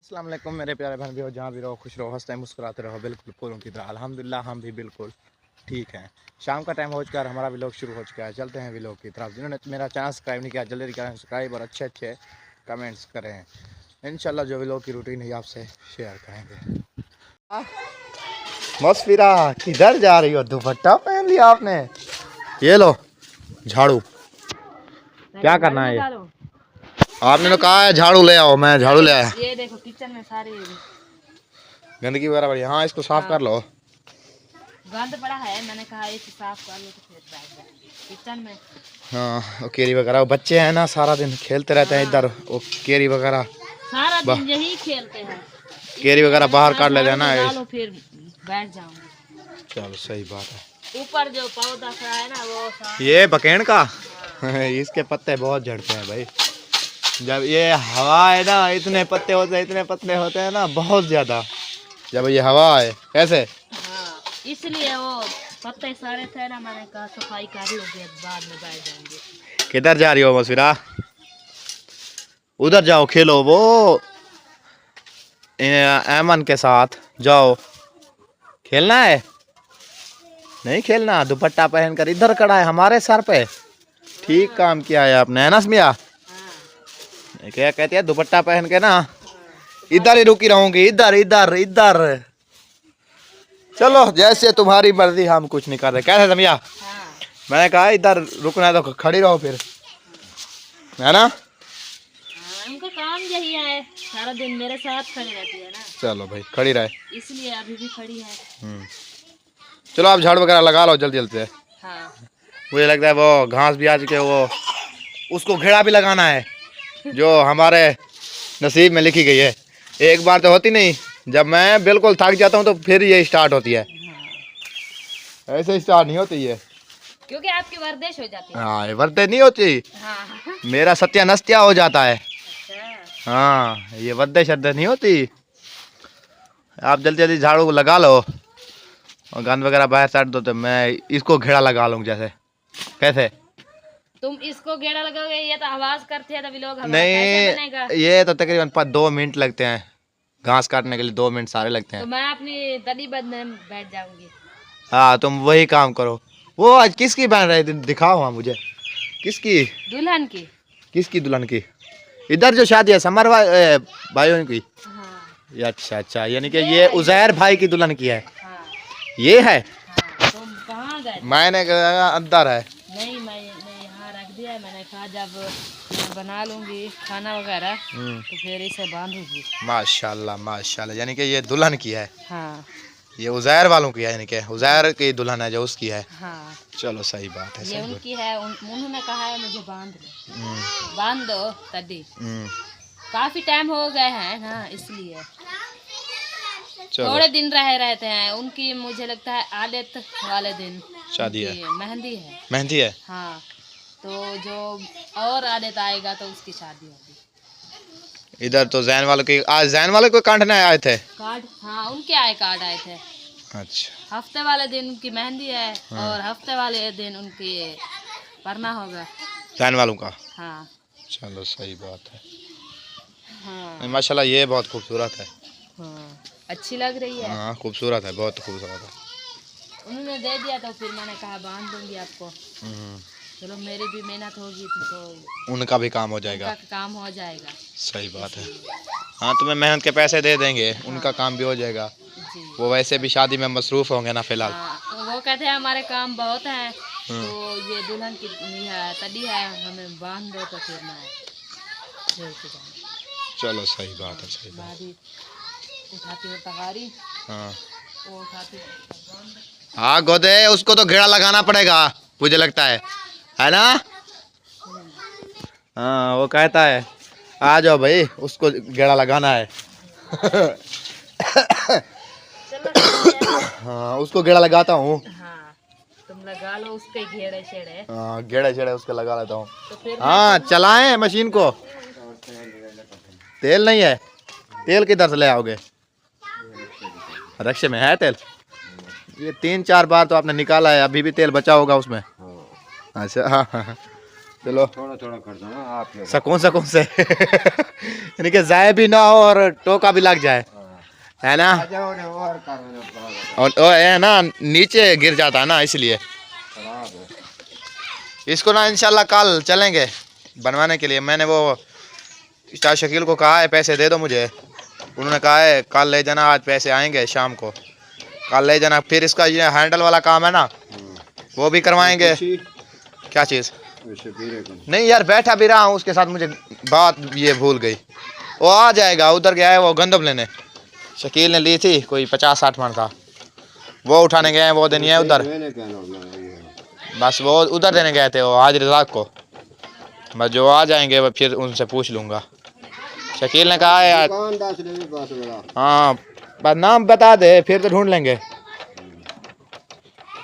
अस्सलाम वालेकुम मेरे प्यारे बहन भी हो, जहाँ भी रहो खुश रहो, हंसते मुस्कुराते रहो, बिल्कुल फूलों की तरह। अल्हम्दुलिल्लाह हम भी बिल्कुल ठीक हैं। शाम का टाइम हो चुका है, हमारा व्लॉग शुरू हो चुका है। चलते हैं व्लॉग की तरफ। जिन्होंने मेरा चैनल सब्सक्राइब नहीं किया जल्दी करें सब्सक्राइब और अच्छे अच्छे कमेंट्स करें। इंशाल्लाह जो व्लॉग की रूटीन है आपसे शेयर करेंगे। मस्फिरा किधर जा रही हो? दुपट्टा पहन लिया आपने। ये लो झाड़ू। क्या करना है ये? आपने तो कहा है झाड़ू ले आओ, मैं झाड़ू ले आया। ये देखो किचन में सारी गंदगी वगैरह बड़ी। हाँ इसको साफ कर लो। गंद पड़ा है, मैंने कहा इसे साफ कर लो तो फिर बैठ जाए किचन में। हाँ वो केरी वगैरह, वो बच्चे हैं ना सारा दिन खेलते रहते हैं इधर। वो केरी वगैरह सारा दिन यही खेलते हैं। केरी वगैरह बाहर काट लेते हैं ना। डालो फिर बैठ जाऊंगी। चलो सही बात है। ऊपर जो पौधा खड़ा है ना वो ये बकेन का इसके पत्ते बहुत झड़ते हैं भाई। जब ये हवा है ना, इतने पत्ते होते हैं, इतने पत्ते होते हैं ना बहुत ज्यादा। जब ये हवा है कैसे, हाँ इसलिए वो पत्ते सारे थे ना, मैंने कहा सफाई कर लोगे बाद में बैठ जाएंगे। किधर जा रही हो मसफिरा? उधर जाओ खेलो, वो ऐमन के साथ जाओ। खेलना है? नहीं खेलना। दुपट्टा पहनकर इधर खड़ा है हमारे सर पे। ठीक काम किया है आपने, है ना स्मिया? क्या कहती है, दुपट्टा पहन के ना इधर ही रुकी रहूंगी, इधर इधर इधर। चलो जैसे तुम्हारी मर्जी, हम कुछ नहीं कर रहे। कैसे समिया? हाँ। मैंने कहा इधर रुकना है तो खड़ी रहो फिर, है ना? उनका काम यही है, सारा दिन मेरे साथ खड़ी रहती है ना। चलो भाई खड़ी रहे, इसलिए अभी भी खड़ी है। चलो आप झाड़ वगैरह लगा लो जल्दी जल्दी से। हाँ। मुझे लगता है वो घास भी आ चुके, वो उसको घेरा भी लगाना है जो हमारे नसीब में लिखी गई है। एक बार तो होती नहीं, जब मैं बिल्कुल थक जाता हूँ तो फिर ये स्टार्ट होती है। हाँ। ऐसे स्टार्ट नहीं होती है, क्योंकि आपकी वर्जिश हो जाती है। हाँ वर्दे नहीं होती। हाँ। मेरा सत्यानस्त्या हो जाता है। अच्छा। हाँ ये वद्दे शद्दे नहीं होती। आप जल्दी जल्दी झाड़ू लगा लो और गंद वगैरह बाहर साइड दो, तो मैं इसको घेरा लगा लूँ जैसे। कैसे? तुम इसको गेड़ा लगाओगे, ये तो आवाज करते हैं तभी लोग नहीं कैसे बनेगा? ये तो तकरीबन 2 मिनट लगते हैं, घास काटने के लिए 2 मिनट सारे लगते तो हैं। मैं अपनी तली बदने बैठ जाऊंगी। हाँ तुम वही काम करो। वो आज किसकी बन रही थी, दिखाओ हाँ मुझे। किसकी? दुल्हन की। किसकी दुल्हन की? इधर जो शादी है समर भाइयों की। हाँ। ये अच्छा अच्छा, यानी कि ये उजैर भाई की दुल्हन की है। हाँ। ये है। हाँ। तुम कहाँ गए? मैंने कहा अंदर है। नहीं मैं यहाँ रख दिया है, मैंने कहा जब मैं बना लूंगी खाना वगैरह तो फिर इसे बांधूंगी। माशाल्लाह माशाल्लाह, यानी कि ये दुल्हन की है। हाँ। ये उजैर वालों की है, यानी कि उजैर की दुल्हन है जो उसकी है। हाँ। चलो सही बात है, ये सही बात। उनकी है, उन्होंने कहा है मुझे बांध दो, बांध दो तड्डी। काफी टाइम हो गए हैं ना इसलिए। थोड़े दिन रहे रहते हैं उनकी, मुझे लगता है आदत वाले दिन शादी है, मेहंदी है। मेहंदी है। हाँ तो जो और आदत आएगा तो उसकी शादी होगी। इधर तो जैन वालों की, आज जैन वाले को काटने आए थे कार्ड। हाँ उनके आए कार्ड आए थे। अच्छा। हफ्ते वाले दिन उनकी मेहंदी है और हफ्ते वाले दिन उनकी पढ़ना होगा जैन वालों का। हाँ। चलो सही बात है। हाँ। माशाल्लाह ये बहुत खूबसूरत है। हाँ अच्छी लग रही है। हाँ खूबसूरत है, बहुत खूबसूरत है। उन्होंने दे दिया तो फिर मैंने कहा बांध दूंगी आपको। चलो मेरी भी मेहनत होगी तो उनका भी काम हो जाएगा। उनका काम हो जाएगा। सही बात है। हाँ तुम्हें मेहनत के पैसे दे देंगे, उनका काम भी हो जाएगा। जी। वो वैसे भी शादी में मसरूफ होंगे ना फिलहाल। हाँ तो वो कहते हैं हमारे काम बहुत हैं तो ये दुल्हन की है तड़ी है, हमें बांध दो तो फिर मैं लेके जाऊंगी। चलो सही बात है, सही बात। दादी उठाती है तगारी। हाँ वो उठाती है। हाँ गोदे, उसको तो घेरा लगाना पड़ेगा मुझे लगता है ना? हाँ वो कहता है आ जाओ भाई, उसको घेरा लगाना है। हाँ उसको घेरा लगाता हूँ। हाँ तुम लगा लो उसके घेरे छेड़े। हाँ घेरे छेड़े उसके लगा लेता हूँ। तो फिर हाँ चलाएं मशीन को। तेल नहीं है? तेल किधर से ले आओगे? रक्शे में है तेल? ये 3-4 बार तो आपने निकाला है, अभी भी तेल बचा होगा उसमें। अच्छा हाँ हाँ। चलो थोड़ा थोड़ा कर दो ना आप ये। सुकून सुकून से यानी कि जाए भी ना हो और टोका भी लग जाए, है ना। आ जाओ रे और कर दो। और है ना, नीचे गिर जाता है ना, इसलिए खराब है। इसको ना इंशाल्लाह कल चलेंगे बनवाने के लिए। मैंने वो स्टार शकील को कहा है पैसे दे दो मुझे, उन्होंने कहा है कल ले जाना, आज पैसे आएंगे शाम को, कल ले जाना। फिर इसका ये हैंडल वाला काम है ना, वो भी करवाएंगे। क्या चीज़? नहीं यार, बैठा भी रहा हूँ उसके साथ, मुझे बात ये भूल गई। वो आ जाएगा, उधर गया है वो गंदम लेने, शकील ने ली थी कोई 50-60 मन का, वो उठाने गए हैं, वो देनी है उधर। बस वो उधर देने गए थे वो आज रज़ाक को, बस जो आ जाएंगे वो फिर उनसे पूछ लूँगा। शकील ने कहा है यार, हाँ बस नाम बता दे फिर तो ढूंढ लेंगे।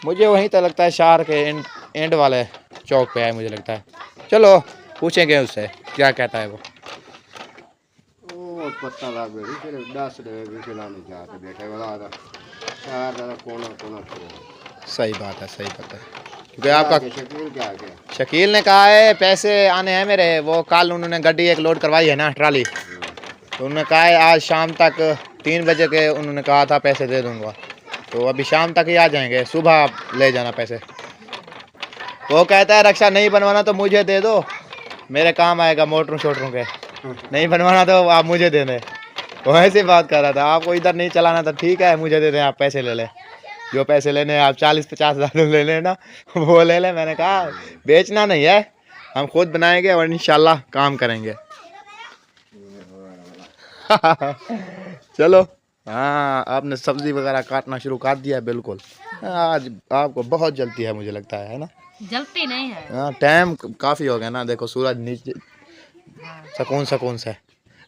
मुझे वहीं तक लगता है शहर के एंड वाले चौक पे है मुझे लगता है। चलो पूछेंगे उससे क्या कहता है वो। पत्ता ला बेड़ी फिर 10 भी खिलाने चाहते बेटे वाला चार दादा कोना कोना। सही बात है, सही बात है, क्योंकि आपका शकील क्या है? शकील ने कहा है पैसे आने हैं मेरे, वो कल उन्होंने गाड़ी एक लोड करवाई है ना ट्राली, तो उन्होंने कहा है आज शाम तक 3 बजे के उन्होंने कहा था पैसे दे दूंगा, तो अभी शाम तक ही आ जाएंगे, सुबह आप ले जाना पैसे। वो कहता है रक्षा नहीं बनवाना तो मुझे दे दो, मेरे काम आएगा मोटरों शोटरों के, नहीं बनवाना तो आप मुझे दे दें। वो ऐसी बात कर रहा था, आपको इधर नहीं चलाना तो ठीक है मुझे दे दें, आप पैसे ले लें, जो पैसे लेने आप 40-50 हज़ार ले लेना वो ले लें। मैंने कहा बेचना नहीं है, हम खुद बनाएंगे और इंशाल्लाह काम करेंगे। चलो हाँ, आपने सब्जी वगैरह काटना शुरू कर दिया है। बिल्कुल आज आपको बहुत जल्दी है मुझे लगता है ना? जलती नहीं है। हाँ टाइम काफ़ी हो गया ना, देखो सूरज नीचे सुकून सुकून से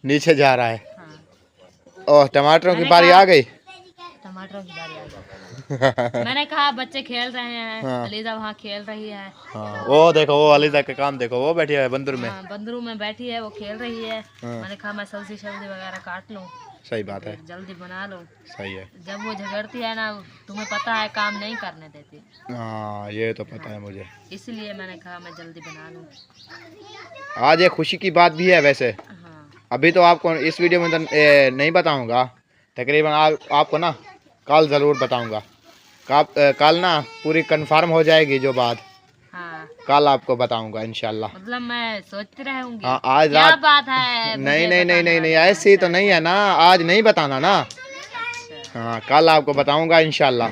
नीचे जा रहा है। हाँ। और टमाटरों की बारी आ गई। टमाटरों की बारी आ गई। मैंने कहा बच्चे खेल रहे हैं, हाँ। अलीजा वहाँ खेल रही है। हाँ वो देखो, वो अलीजा का काम देखो, वो बैठी है बंदर में। हाँ, बंदरू में बैठी है, वो खेल रही है। हाँ। मैंने कहा मैं सब्जी वगैरह काट लूँ, सही बात है, जल्दी बना लूँ। सही है। जब वो झगड़ती है ना, तुम्हें पता है काम नहीं करने देती, हाँ ये तो पता है मुझे, इसलिए मैंने कहा मैं जल्दी बना लूँ। आज एक खुशी की बात भी है वैसे। हाँ। अभी तो आपको इस वीडियो में तो नहीं बताऊंगा, तकरीबन आपको ना कल ज़रूर बताऊंगा। कल ना पूरी कंफर्म हो जाएगी जो बात, हाँ। कल आपको बताऊंगा इंशाल्लाह। मतलब मैं सोचती रहूंगी। हाँ आज क्या रात बात है? नहीं नहीं नहीं नहीं नहीं ऐसी तो नहीं है ना, आज नहीं बताना ना। हाँ कल आपको बताऊंगा इंशाल्लाह,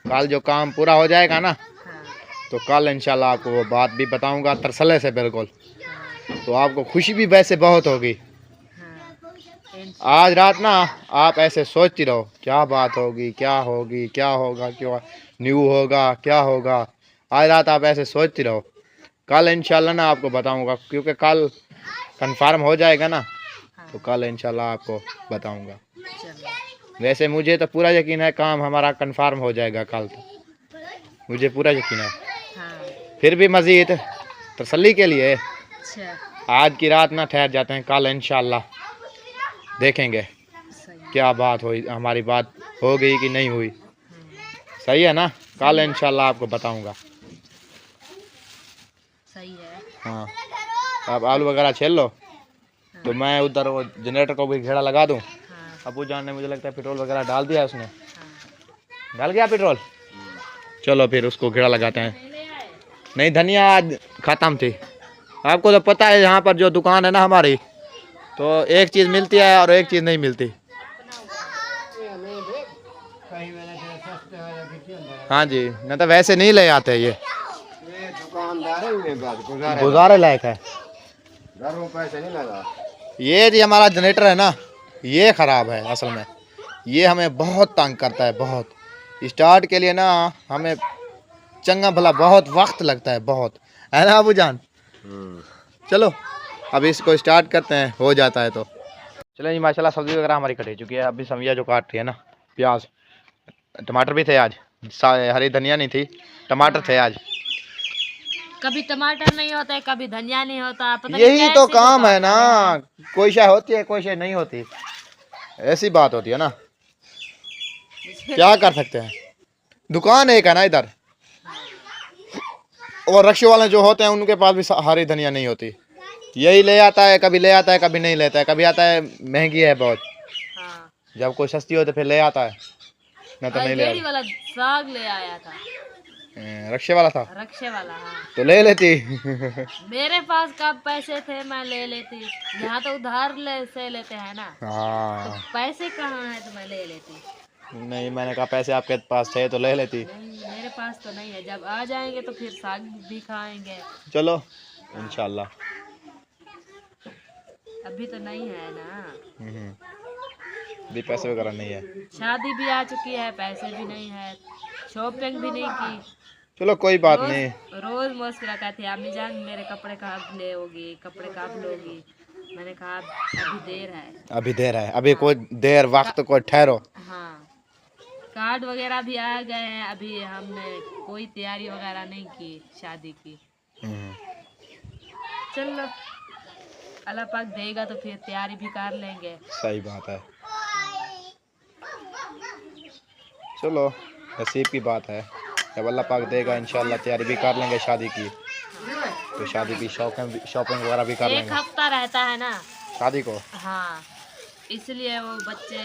कल जो काम पूरा हो जाएगा ना, हाँ। तो कल इंशाल्लाह आपको वो बात भी बताऊंगा तरसले से बिल्कुल। हाँ। तो आपको खुशी भी वैसे बहुत होगी। हाँ। आज रात ना आप ऐसे सोचती रहो क्या बात होगी, क्या होगी, क्या होगा, क्यों न्यू होगा, क्या होगा। आज रात आप ऐसे सोचती रहो, कल इंशाल्लाह ना आपको बताऊंगा, क्योंकि कल कंफर्म हो जाएगा ना, तो कल इंशाल्लाह आपको बताऊंगा। चलो। वैसे मुझे तो पूरा यकीन है काम हमारा कंफर्म हो जाएगा कल, तो मुझे पूरा यकीन है। हाँ। फिर भी मज़ीद तसल्ली के लिए अच्छा। आज की रात ना ठहर जाते हैं, कल इंशाल्लाह देखेंगे सही। क्या बात हुई, हमारी बात हो गई कि नहीं हुई। सही है ना? कल इंशाल्लाह आपको बताऊंगा। सही है। हाँ अब आलू वगैरह छील लो, तो मैं उधर वो जनरेटर को भी घेरा लगा दूँ। हाँ। अबू जान ने मुझे लगता है पेट्रोल वगैरह डाल दिया है उसने, हाँ। डाल गया पेट्रोल। चलो फिर उसको घेरा लगाते हैं। नहीं धनिया आज ख़त्म थी, आपको तो पता है यहाँ पर जो दुकान है ना हमारी, तो एक चीज़ मिलती है और एक चीज़ नहीं मिलती। हाँ जी, नहीं तो वैसे नहीं ले आते ये दुकानदार में बात गुजारे लायक है। घर में पैसे नहीं लगा। ये जी हमारा जनरेटर है ना, ये ख़राब है असल में, ये हमें बहुत तंग करता है, बहुत। स्टार्ट के लिए ना हमें चंगा भला बहुत वक्त लगता है, बहुत, है ना अबू जान? चलो अब इसको स्टार्ट करते हैं, हो जाता है तो। चलो जी माशाल्लाह सब्ज़ी वगैरह हमारी कट चुकी है। अभी समिया जो काट रही है ना, प्याज, टमाटर भी थे आज, हरी धनिया नहीं थी, टमाटर थे आज। कभी टमाटर नहीं होता है, कभी धनिया नहीं होता, पता नहीं यही तो कैसी काम है दुकान ना, कोई शाय होती है कोई शाय नहीं होती, ऐसी बात होती है ना, क्या कर सकते हैं। दुकान एक है ना इधर, और रक्शे वाले जो होते हैं उनके पास भी हरी धनिया नहीं होती, यही ले आता है, कभी ले आता है कभी नहीं लेता है, कभी आता है महंगी है बहुत, हाँ। जब कोई सस्ती हो तो फिर ले आता है, नहीं तो नहीं ले रेडी वाला साग ले आया था, आता। रक्शे वाला था रक्शे वाला। हाँ, तो ले लेती। मेरे पास कब पैसे थे मैं ले लेती, यहाँ तो उधार से लेते हैं ना, तो हाँ पैसे कहाँ है तो मैं ले लेती। नहीं, मैंने कहा पैसे आपके पास थे तो ले लेती। नहीं मेरे पास तो नहीं है, जब आ जाएंगे तो फिर साग भी खाएंगे। चलो इंशाल्लाह। अभी तो नहीं है ना, भी पैसे वगैरह नहीं है, शादी भी आ चुकी है, पैसे भी नहीं है, शॉपिंग भी नहीं की। चलो कोई बात नहीं। रोज मुस्कुरा कहती है अम्मी जान मेरे कपड़े कब ले होगी, कपड़े कब लोगी। मैंने कहा अभी देर है, अभी देर है, अभी कोई देर वक्त कोई ठहरो। हाँ, कार्ड वगैरह भी आ गए हैं, अभी हमने कोई तैयारी वगैरह नहीं की शादी की। चलो अल्लाह पाक देगा तो फिर तैयारी भी कर लेंगे। सही बात है, चलो नसीब की बात है, जब अल्लाह पाक देगा इंशाल्लाह तैयारी भी कर लेंगे शादी की, तो शादी की शॉपिंग वगैरह भी कर एक लेंगे। हफ्ता रहता है ना शादी को। हाँ, इसलिए वो बच्चे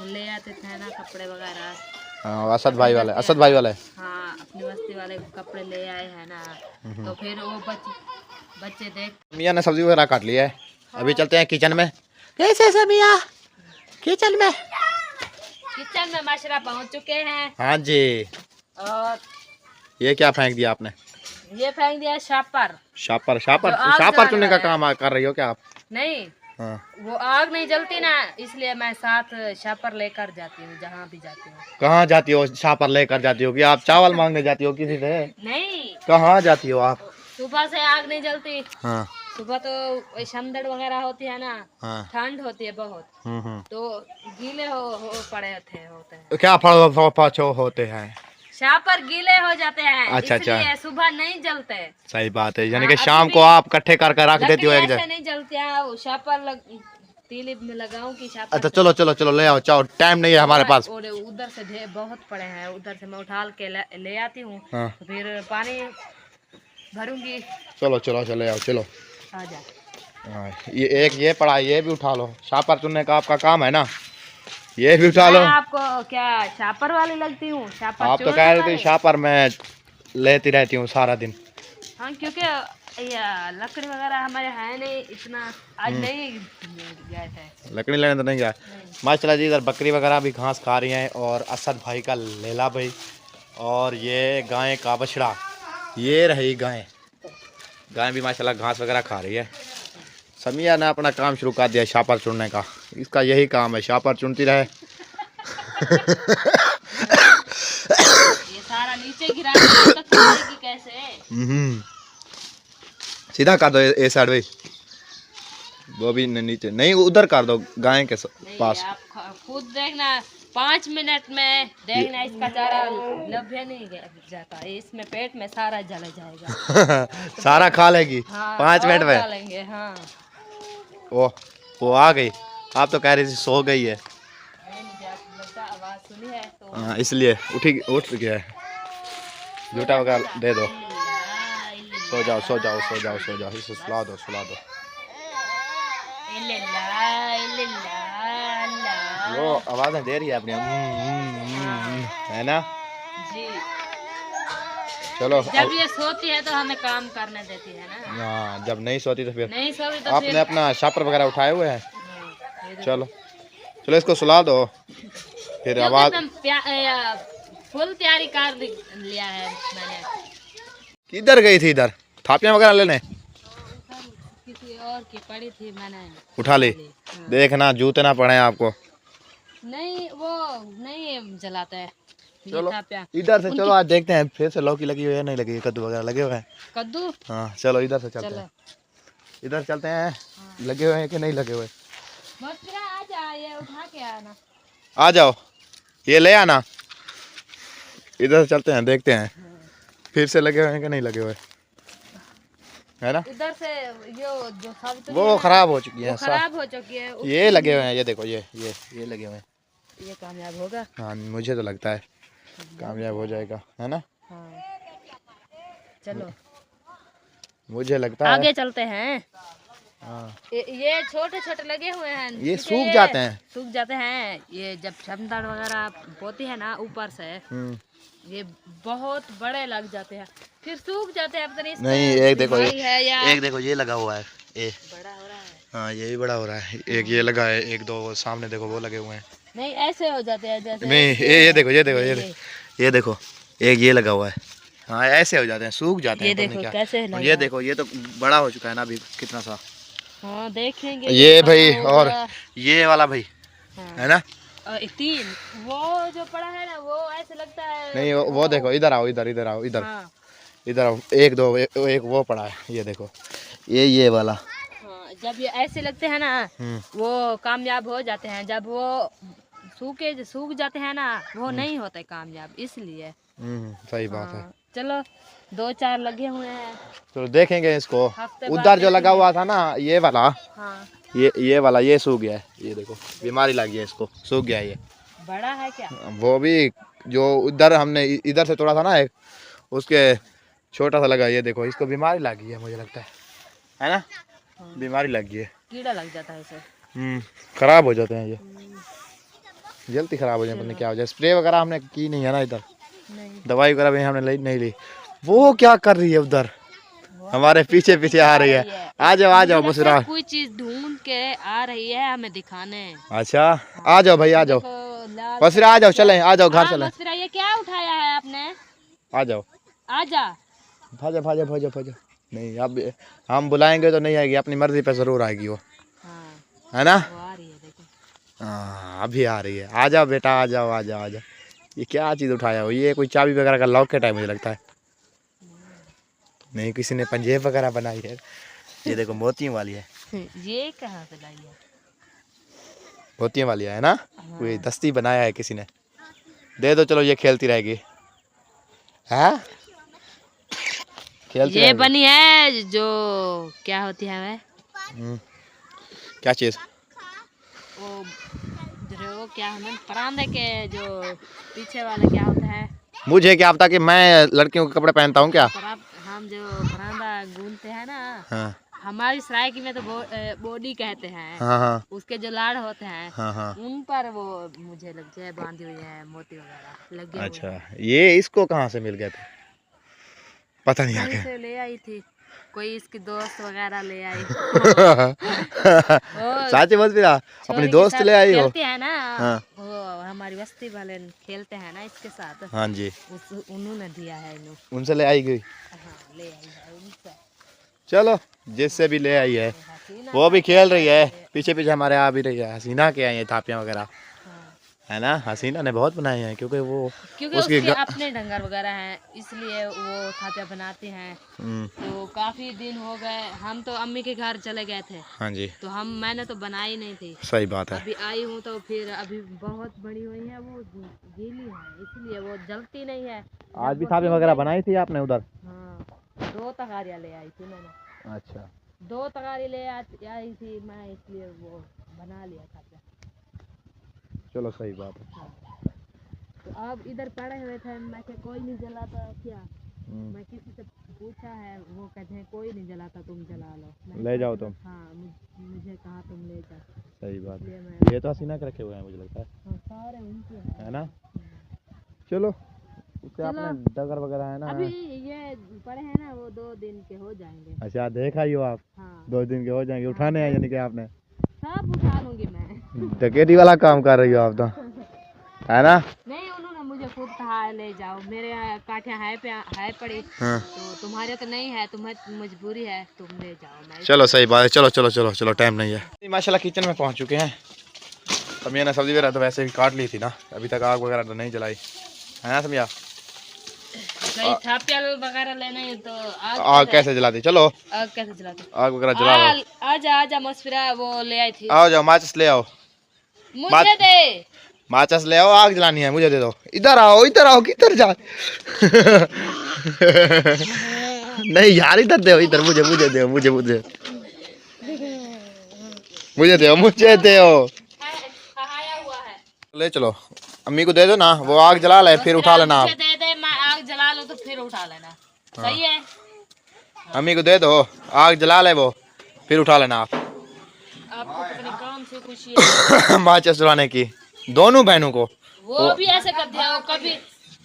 ले आते थे ना कपड़े वगैरह। हाँ असद भाई वाले, असद भाई वाले। हाँ, अपनी बस्ती वाले कपड़े ले आए हैं ना, तो फिर वो बच्चे देख। मियाँ ने सब्जी वगैरह काट लिया है, अभी चलते हैं किचन में। कैसे से मियाँ किचन में? किचन में माशरा पहुंच चुके हैं। हाँ जी। और ये क्या फेंक दिया आपने? ये फेंक दिया शापर। शापर? शापर जो आग शापर जलाने चुनने का वाला काम कर रही हो क्या आप? नहीं, हाँ। वो आग नहीं जलती ना, इसलिए मैं साथ शापर लेकर जाती हूँ जहाँ भी जाती हूँ। कहाँ जाती हो शापर लेकर जाती हो? कि आप चावल मांगने जाती हो किसी से? नहीं, कहाँ जाती हो आप? सुबह से आग नहीं जलती। हाँ सुबह तो समदड़ वगैरह होती है ना, हाँ। ठंड होती है बहुत, तो गीले हो पड़े होते हैं। तो क्या फल पाछो होते हैं? शापर गीले हो जाते हैं। अच्छा, अच्छा। इसलिए सुबह नहीं जलते। सही बात है, यानी हाँ, कि शाम को आप इकट्ठे करके रख देती हो एक लकड़ी जगह। ऐसे नहीं जलते हैं, वो शापर तीली में लगाऊं कि शापर। अच्छा चलो चलो चलो ले आओ, चाओ, टाइम नहीं है हमारे पास। और उधर से ढेर बहुत पड़े हैं, उधर से मैं उठा के ले आती हूँ। हाँ। तो फिर पानी भरूंगी। चलो चलो चलो ले आओ, चलो। आजा। हाँ, ये एक ये पड़ा, ये भी उठा लो, शापर चुनने का आपका काम है ना, ये भी उठा लो। मैं आपको क्या शापर वाली लगती हूँ? शापर आप तो चुनने कह रहे वाली? थे शापर मैं लेती रहती हूँ सारा दिन। हाँ, क्योंकि ये लकड़ी वगैरह हमारे है नहीं इतना, आज नहीं गए थे। लकड़ी लेने तो नहीं गया। माशाल्लाह जी, इधर बकरी वगैरह भी घास खा रही हैं, और असद भाई का लेला भाई, और ये गाय का बछड़ा, ये रही गाय। गाय भी माशाल्लाह घास वगैरह खा रही है। समिया ने अपना काम शुरू कर दिया शापर चुनने का, इसका यही काम है, शापर चुनती रहे। ये सारा नीचे गिरा के तक खाएगी कैसे? सीधा कर दो ए साइड भाई, वो भी नीचे नहीं, उधर कर दो गाय के पास। आप खुद देखना, 5 मिनट में देखना इसका चारा लभ्य नहीं जाता, इसमें पेट में सारा जल जाएगा। सारा खा लेगी। हाँ, 5 मिनट में? खा लेंगे। हाँ, वो आ गई, आप तो कह रही थी सो गई है। आवाज सुनी है तो हाँ, इसलिए उठ गया है। जूता वगैरह दे दो, सो जाओ सो जाओ सो जाओ सो जाओ, इसे सुला दो सुला दो। वो आवाज़ें दे रही है अपनी, है ना जी। चलो। जब ये सोती है तो हमें काम करने देती है ना। हाँ, जब नहीं सोती तो फिर नहीं सोती तो आपने फिर अपना शापर वगैरह उठाए हुए हैं। हाँ, चलो चलो इसको सुला दो, फिर आवाज। फुल तैयारी कर लिया है मैंने। किधर गई थी? इधर थापियां वगैरह लेने? किसी और की पड़ी थी, मैंने उठा ली। हाँ। देखना जूते ना पड़े आपको। नहीं, वो नहीं जलाता है। चलो थापियां। इधर से चलो, आज देखते हैं फिर से लौकी लगी हुई है नहीं लगी, कद्दू वगैरह लगे हुए हैं। कद्दू? हाँ चलो इधर से चलते चलो। हैं, इधर चलते हैं। हाँ। लगे हुए हैं कि नहीं लगे हुए? मस्कुरा आ जा, ये उठा के आना। आ जाओ, ये ले आना। इधर से चलते हैं, देखते हैं फिर से लगे हुए हैं कि नहीं लगे हुए, है ना। इधर से जो सावित्री वो खराब हो चुकी है, वो खराब हो चुकी है। ये लगे हुए हैं, ये देखो ये लगे हुए हैं। ये कामयाब होगा। हाँ मुझे तो लगता है कामयाब हो जाएगा, है ना। हाँ। चलो मुझे लगता है आगे चलते हैं। हाँ। ये छोटे छोटे लगे हुए हैं, ये ठीक है, सूख जाते हैं। सूख जाते हैं। ये जब क्षमता वगैरह होती है ना ऊपर से, ये बहुत बड़े लग जाते हैं, फिर सूख जाते हैं। पता नहीं इसमें नहीं, एक देखो बीमारी है या एक देखो ये लगा हुआ है, ये बड़ा हो रहा है। हाँ ये भी बड़ा हो रहा है। एक ये लगा है, एक दो वो सामने देखो वो लगे हुए हैं। नहीं ऐसे हो जाते हैं जैसे नहीं ये देखो ये देखो ये देखो एक ये लगा हुआ है। हाँ ऐसे हो जाते हैं, सूख जाते हैं। ये पता नहीं देखो क्या। कैसे लगा। ये देखो ये तो बड़ा हो चुका है ना अभी कितना सा। हाँ देखेंगे ये भाई बड़ा और होगा। ये वाला भाई हाँ। है ना। और 3 वो जो पड़ा है ना, वो ऐसे लगता है। नहीं वो देखो इधर आओ, इधर आओ, इधर हाँ। इधर आओ। एक दो एक वो पड़ा है, ये देखो ये वाला। हाँ, जब ये ऐसे लगते हैं ना वो कामयाब हो जाते हैं। जब वो सूख जाते हैं ना, वो नहीं होते कामयाब, इसलिए। सही बात है। हाँ, चलो 2-4 लगे हुए हैं। तो देखेंगे इसको। हफ्ते बाद उधर जो लगा देखेंगे। हुआ था ना ये वाला, हाँ ये वाला ये सूख गया है। ये देखो बीमारी लगी है इसको, सूख गया है ये। बड़ा है क्या? वो भी जो उधर हमने इधर से तोड़ा था ना एक, उसके छोटा सा लगा। ये देखो इसको बीमारी लगी है, मुझे लगता है ना। हाँ। बीमारी लगी है। कीड़ा लग जाता है इसे। खराब हो जाते हैं ये, जल्दी खराब हो जाए। पता नहीं क्या हो जाए। स्प्रे वगैरह हमने की नहीं है ना इधर, नहीं दवाई वगैरह भी हमने नहीं ली। वो क्या कर रही है उधर, हमारे पीछे पीछे आ रही है। आ जाओ बुसरा। कोई चीज ढूंढ के आ रही है हमें दिखाने। अच्छा आ जाओ भाई, आ जाओ बुसरा, आ जाओ, चलें, आ जाओ घर चलें। मसरा ये क्या उठाया है आपने? आ जाओ, आजा। भाजा। नहीं अब हम बुलाएंगे तो नहीं आएगी, अपनी मर्जी पे जरूर आएगी वो, हाँ, है ना। वो आ रही है देखो। हाँ अभी आ रही है। आ जाओ बेटा, आ जाओ। ये क्या चीज़ उठाया हो? ये कोई चाबी वगैरह का लॉकेट है मुझे लगता है। नहीं किसी ने पंजेब वगैरह बनाई है। ये देखो मोतियों वाली है। ये कहाँ से लाई है? मोतियों वाली है ना। कोई दस्ती बनाया है किसी ने। दे दो, चलो ये खेलती रहेगी। हाँ खेलती ये रहेगी। बनी है जो क्या होती है वह? क्या चीज़? वो क्या हमें परांदे के जो पीछे वाला क्या होता है? मुझे क्या पता कि मैं लड़कियों के कपड़े पहनता हूँ क्या। हम जो परांदा गूंथते हैं ना, हाँ हमारी सराइकी में तो बॉडी कहते हैं। हाँ उसके जो लाड़ होते हैं, हाँ। उन पर वो मुझे लग जाए बांधी हुई है, मोती वगैरह लगे हुए अच्छा हैं। ये इसको कहाँ से मिल गए थे? पता नहीं कहीं आगे। से ले आई थी, कोई इसकी दोस्त वगैरह ले आई। साची बोल फिर अपनी दोस्त ले आई हो। खेलती है ना। हाँ। वो हमारी बस्ती वाले खेलते हैं ना इसके साथ। हाँ जी, उन्होंने दिया है इन्हों। उनसे ले आई गई। हाँ ले आई है उनसे। चलो जिससे भी ले आई है, हसीना वो भी खेल रही है। पीछे पीछे हमारे आ भी रही है। हसीना के आई है थापियाँ वगैरह, हाँ। है ना। हसीना ने बहुत बनाई हैं क्योंकि वो क्योंकि उसके अपने डंगर वगैरह हैं, इसलिए वो थापियाँ बनाती हैं। तो काफी दिन हो गए, हम तो अम्मी के घर चले गए थे। हाँ जी मैंने तो बनाई नहीं थी। सही बात है। अभी आई हूँ तो फिर अभी बहुत बड़ी हुई है, वो गीली है, इसलिए वो जलती नहीं है। आज भी थापियाँ वगैरह बनाई थी आपने उधर? हाँ 2 तगारियाँ ले आई थी मैंने। अच्छा 2 तगारी ले आई थी मैं, इसलिए वो बना लिया था। चलो सही बात है। हाँ। तो अब इधर पड़े हुए थे, मैं कि कोई नहीं जलाता क्या। मैं किसी से पूछा है, वो कहते हैं कोई नहीं जलाता, तुम जला लो। ले जाओ तुम। हाँ मुझे कहा तुम ले जाओ। सही बात इसलिए है। ये तो हसीना के रखे हुए हैं मुझे लगता है। हाँ, सारे उनके हैं। है ना। चलो उससे आपने डगर वगैरह है ना। अभी ये पड़े हैं ना, वो 2 दिन के हो जाएंगे। अच्छा देखा ही हो आप। हाँ 2 दिन के हो जाएंगे। उठाने हैं यानी कि आपने सब उठा लूंगी मैं। डकैती वाला काम कर रही हो आप तो, है ना। नहीं उन्होंने मुझे खुद कहा है ले जाओ, मेरे काठियाँ है पड़ी। हाँ। तो तुम्हारे तो नहीं है, तुम्हें मजबूरी है, तुम ले जाओ। मैं चलो सही बात है। चलो टाइम नहीं है। माशाल्लाह किचन में पहुंच चुके हैं। समिया ने सब्जी वगैरह तो वैसे भी काट ली थी ना, अभी तक आग वगैरह तो नहीं जलाई, है ना समिया। थापियाँ वगैरह लेना है तो आग कैसे जलाती? चलो आग कैसे जलाते? आग वगैरह जला लो। आजा मसफिरा, वो ले आई थी। आओ जाओ, माचिस ले आओ। मुझे दे। माचिस ले आओ, आग जलानी है, मुझे दे दो। इधर आओ किधर जा। नहीं यार इधर दे, इधर मुझे दो। खाया हुआ है। ले चलो अम्मी को दे दो ना, वो आग जला ले फिर उठा लेना आप। मुझे दे दे, मैं आग जला लो तो फिर उठा लेना। सही है। अम्मी को दे दो, आग जला ले वो, फिर उठा लेना आप। आपको अपने काम से खुशी है। माचिस चुराने की दोनों बहनों को। वो भी ऐसे करती है, वो कभी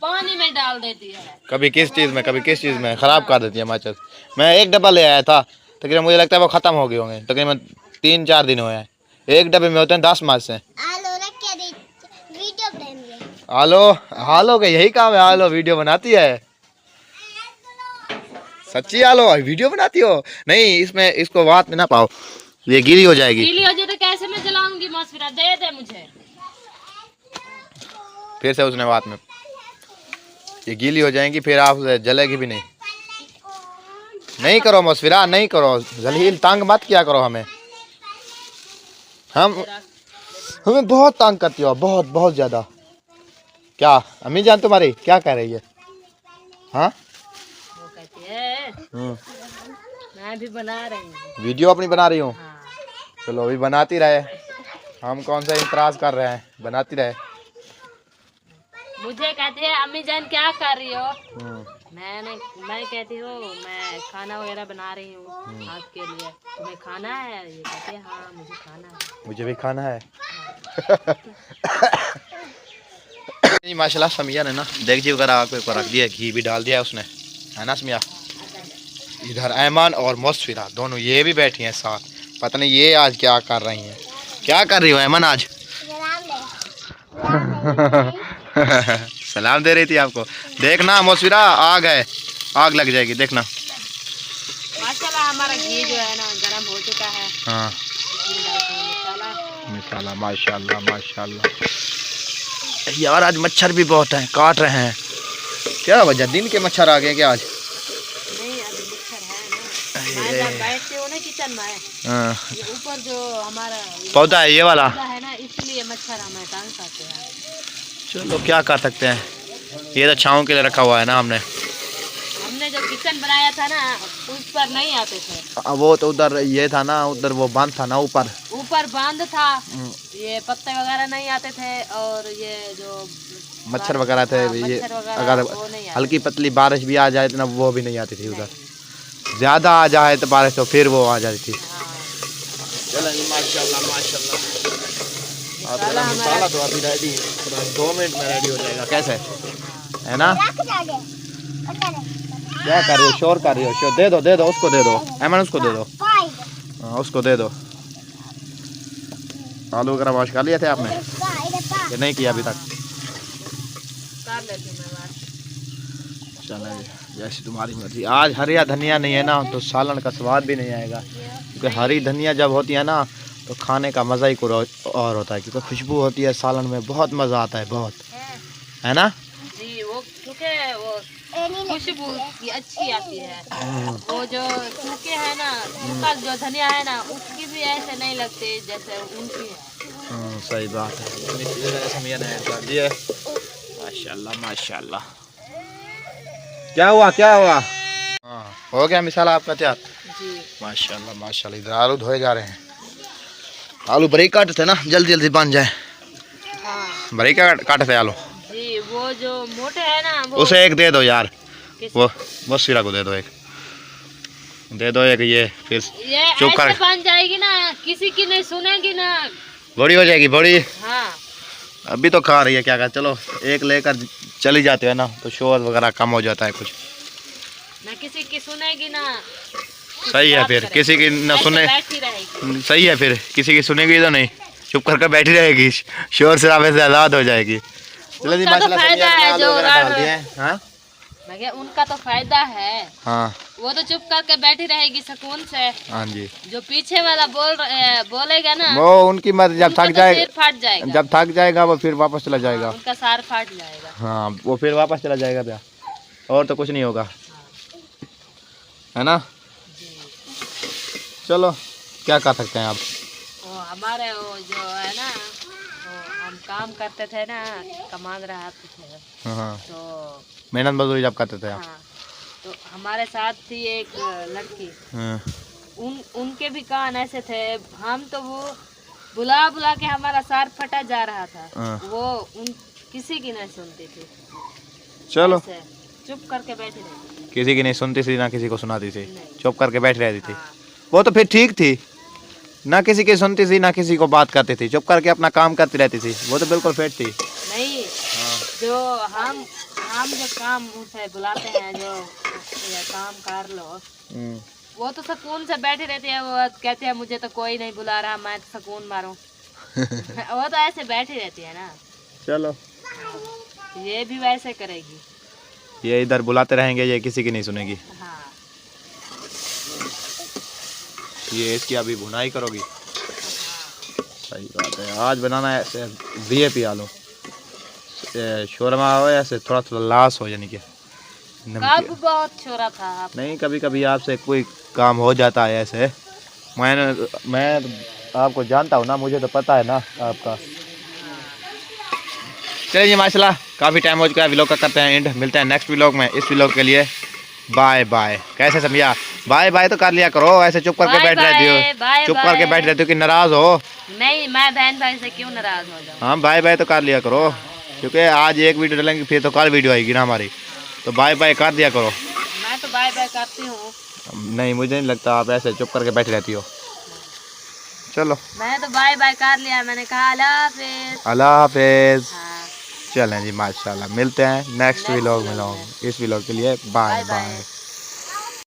पानी में डाल देती है, कभी किस चीज़ में, कभी किस चीज़ में, ख़राब कर देती है माचिस। मैं एक डब्बा ले आया था, तकरीबन मुझे लगता है वो ख़त्म हो गए होंगे, तकरीबन 3-4 दिन हुए हैं। एक डब्बे में होते हैं 10 माचिस। आलो आलो का यही काम है, आलो वीडियो बनाती है। सच्ची आलो वीडियो बनाती हो? नहीं, इसमें इसको बात में ना पाओ, ये गीली हो जाएगी। गीली हो जाए तो कैसे मैं जलाऊंगी? मशवरा दे दे मुझे। फिर से उसने बात में, ये गीली हो जाएंगी फिर आप जलेगी भी नहीं। नहीं करो मशवरा, नहीं करो, जलील तंग मत किया करो हमें। हमें बहुत तंग करती हो, बहुत बहुत ज़्यादा। क्या अम्मी जान तुम्हारी क्या कह रही है? हाँ, वो कहती है मैं भी बना रही हूँ, वीडियो अपनी बना रही हूँ। हाँ। चलो अभी बनाती रहे, हम कौन सा इंतराज कर रहे हैं, बनाती रहे। मुझे कहती है अम्मी जान क्या कर रही हो? मैं कहती हूँ मैं खाना वगैरह बना रही हूँ आपके लिए, तुम्हें खाना है? ये कहती है हाँ मुझे खाना है। मुझे भी खाना है। माशाल्लाह समिया ने ना देगची वगैरह आग पे रख दिया, घी भी डाल दिया उसने, है ना समिया? इधर ऐमान और मौसफिरा दोनों ये भी बैठी हैं साथ। पता नहीं ये आज क्या कर रही हैं। क्या कर रही हो ऐमान आज? सलाम दे रही थी आपको। देखना मौसफिरा आग है, आग लग जाएगी देखना। माशाल्लाह हमारा घी जो है ना गर्म हो चुका है। हाँ इसमें डालते हैं मसाला। माशाल्लाह माशाल्लाह माशाल्लाह। यार आज मच्छर भी बहुत हैं, काट रहे हैं। क्या वजह, दिन के मच्छर आ गए क्या आज? नहीं अभी मच्छर है ना, मैं जब बैठती हूँ ना किचन में, ये ऊपर जो हमारा पौधा है ये वाला पौधा है ना, इसलिए मच्छर हमें तंग करते हैं। चलो क्या कर सकते हैं, ये तो छाँव के लिए रखा हुआ है ना हमने जो किचन बनाया था ना उस पर नहीं आते थे। वो तो उधर ये था ना, उधर वो बांध था ना, ऊपर बांध था, ये पत्ते वगैरह नहीं आते थे, और ये जो मच्छर वगैरह थे ये, अगर हल्की पतली बारिश भी आ जाए तो ना वो भी नहीं आती थी उधर। ज़्यादा आ जाए तो बारिश तो फिर वो आ जाती थी। चलो माशाल्लाह माशाल्लाह। मसाला तो अभी रेडी, 2 मिनट में रेडी हो जाएगा। कैसे है ना? क्या कर रही हो, शोर कर रही हो? शोर दे दो उसको दे दो, ऐमन उसको दे दो। हाँ उसको दे दो। आलू वगैरह वॉश कर लिए थे आपने? ये नहीं किया अभी तक? चलो जैसी तुम्हारी मर्जी। आज हरिया धनिया नहीं है ना तो सालन का स्वाद भी नहीं आएगा, क्योंकि हरी धनिया जब होती है ना तो खाने का मज़ा ही कुछ और होता है, क्योंकि खुशबू होती है सालन में, बहुत मज़ा आता है, बहुत, है ना जी? वो क्योंकि वो खुशबू की अच्छी आती है। वो जो सूखे है ना, सूखा जो धनिया है ना, उसकी भी ऐसे नहीं लगती जैसे उनकी है। सही बात है। माशाल्लाह माशाल्लाह। क्या हुआ क्या हुआ? हाँ हो गया मिसाल आपका तैयार? जी माशाल्लाह माशाल्लाह। इधर आलू धोए जा रहे हैं। आलू बरीक काटते ना, जल्दी जल्दी बन जाए। हाँ बरीक काटते आलू जी। वो जो मोटे है ना वो उसे एक दे दो यार, वो सिरा को दे दो, एक ये फिर ये चुप कर। ऐसे बन जाएगी ना, किसी की नहीं सुनेगी ना, बड़ी हो जाएगी बड़ी। हाँ अभी तो खा रही है, क्या कर, चलो एक लेकर चली जाते हैं ना तो शोर वगैरह कम हो जाता है कुछ ना, किसी की सुनेगी ना। सही है, फिर किसी की ना सुने, बैठी रहेगी। सही है, फिर किसी की सुनेगी तो नहीं, चुप करके बैठी रहेगी, शोर शराबे से आज़ाद हो जाएगी। चलो जी उनका तो फायदा है जो डाल दिए। हाँ मैं कहा उनका तो फायदा है। हाँ वो तो चुप करके बैठी रहेगी सुकून से। हाँ जी। जो पीछे वाला बोलेगा ना, वो उनकी मर्जी, जब थक जाएगा, सिर फाट जाएगा। जब थक जाएगा वो फिर वापस चला जाएगा। उनका सार फाट जाएगा। हाँ वो फिर वापस चला जाएगा भैया, और तो कुछ नहीं होगा, है ना? चलो क्या कर सकते हैं आप। वो हमारे वो जो है ना, वो हम काम करते थे ना, कमान रहते थे। हाँ तो मेहनत मजदूरी जब करते थे आप। हाँ, तो हमारे साथ थी एक लड़की। हाँ। उनके भी कान ऐसे थे, हम तो वो बुला बुला के हमारा सार फटा जा रहा था। हाँ। वो किसी की नहीं सुनती थी। चलो ऐसे। चुप करके बैठी रहती किसी की नहीं सुनती थी ना किसी को सुनाती थी, नहीं। चुप करके बैठ रहती थी। हाँ। वो तो फिर ठीक थी, ना किसी की सुनती थी ना किसी को बात करती थी, चुप करके अपना काम करती रहती थी, वो तो बिल्कुल फिट थी। नहीं, जो हम जो काम उसे बुलाते हैं, जो ये काम कर लो, वो तो सुकून से बैठी रहती है। वो कहते हैं मुझे तो कोई नहीं बुला रहा, मैं तो सुकून मारूं। वो तो ऐसे बैठी रहती है ना। चलो ये भी वैसे करेगी। ये इधर बुलाते रहेंगे, ये किसी की नहीं सुनेगी। हाँ। ये इसकी अभी भुनाई करोगी। सही बात है, आज बनाना है ऐसे वीआईपी आलू, शोरमा हो ऐसे थोड़ा थोड़ा लाश हो, यानी कि कब बहुत छोरा था आप। नहीं, कभी कभी आपसे कोई काम हो जाता है ऐसे। मैं आपको जानता हूँ ना, मुझे तो पता है ना आपका। चलिए माशाल्लाह, काफ़ी टाइम हो चुका है, व्लॉग का करते हैं एंड, मिलते हैं नेक्स्ट व्लॉग में। इस व्लॉग के लिए बाय बाय। कैसे समझा, बाय बाय तो कर लिया करो, ऐसे चुप करके बैठ रहती हो, चुप करके बैठ रहती हो कि नाराज हो। नहीं, मैं बहन भाई से क्यों नाराज हो जाऊँ। हाँ बाय बाय तो कर लिया करो, क्योंकि आज एक वीडियो डालेंगे फिर तो कल वीडियो आएगी ना हमारी, तो बाय बाय कर दिया करो। मैं तो बाय बाय करती हूँ। नहीं, मुझे नहीं लगता आप ऐसे चुप करके बैठी रहती हो। चलो मैंने तो बाय बाय कर लिया, मैंने कहा अल्लाह हाफिज। अल्लाह हाफिज। हाँ। चलें जी माशाल्लाह, मिलते हैं नेक्स्ट व्लॉग में। इस व्लॉग के लिए बाय बाय।